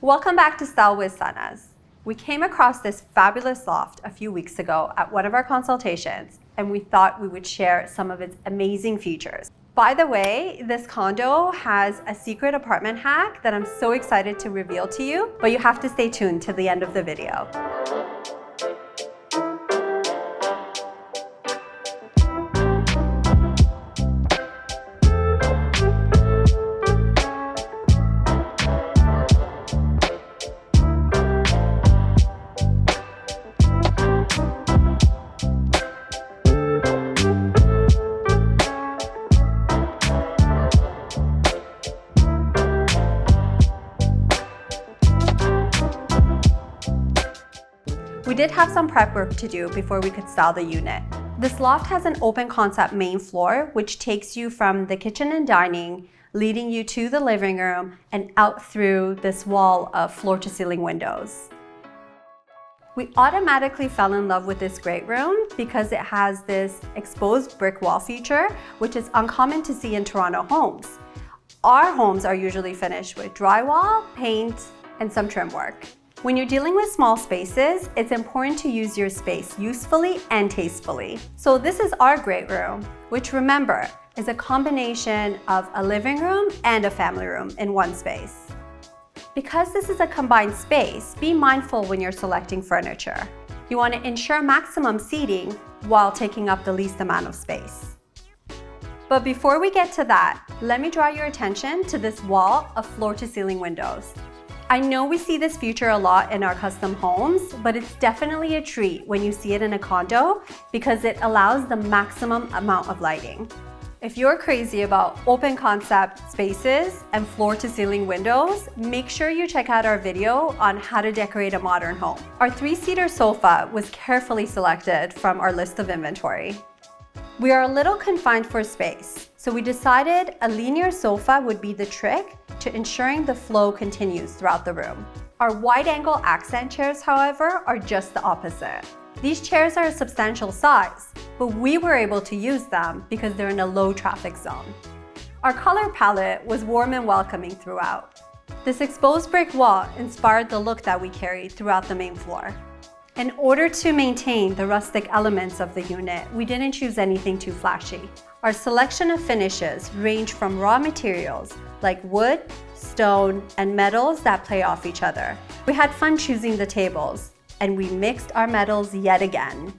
Welcome back to Style with Sanas. We came across this fabulous loft a few weeks ago at one of our consultations, and we thought we would share some of its amazing features. By the way, this condo has a secret apartment hack that I'm so excited to reveal to you, but you have to stay tuned to the end of the video. We did have some prep work to do before we could style the unit. This loft has an open concept main floor, which takes you from the kitchen and dining, leading you to the living room and out through this wall of floor-to-ceiling windows. We automatically fell in love with this great room because it has this exposed brick wall feature, which is uncommon to see in Toronto homes. Our homes are usually finished with drywall, paint, and some trim work. When you're dealing with small spaces, it's important to use your space usefully and tastefully. So this is our great room, which remember, is a combination of a living room and a family room in one space. Because this is a combined space, be mindful when you're selecting furniture. You want to ensure maximum seating while taking up the least amount of space. But before we get to that, let me draw your attention to this wall of floor-to-ceiling windows. I know we see this feature a lot in our custom homes, but it's definitely a treat when you see it in a condo because it allows the maximum amount of lighting. If you're crazy about open concept spaces and floor-to-ceiling windows, make sure you check out our video on how to decorate a modern home. Our 3-seater sofa was carefully selected from our list of inventory. We are a little confined for space, so we decided a linear sofa would be the trick to ensuring the flow continues throughout the room. Our wide-angle accent chairs, however, are just the opposite. These chairs are a substantial size, but we were able to use them because they're in a low traffic zone. Our color palette was warm and welcoming throughout. This exposed brick wall inspired the look that we carried throughout the main floor. In order to maintain the rustic elements of the unit, we didn't choose anything too flashy. Our selection of finishes range from raw materials like wood, stone, and metals that play off each other. We had fun choosing the tables, and we mixed our metals yet again.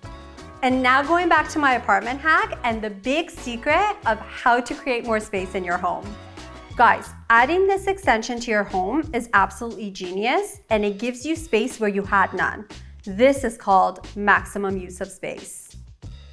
And now going back to my apartment hack and the big secret of how to create more space in your home. Guys, adding this extension to your home is absolutely genius, and it gives you space where you had none. This is called maximum use of space.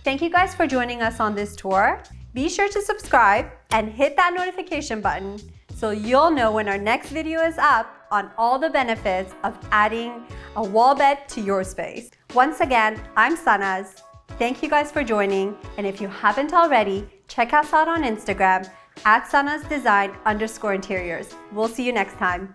Thank you guys for joining us on this tour. Be sure to subscribe and hit that notification button so you'll know when our next video is up on all the benefits of adding a wall bed to your space. Once again, I'm Sanas. Thank you guys for joining, and if you haven't already, check us out on Instagram at sanasdesign_interiors. We'll see you next time.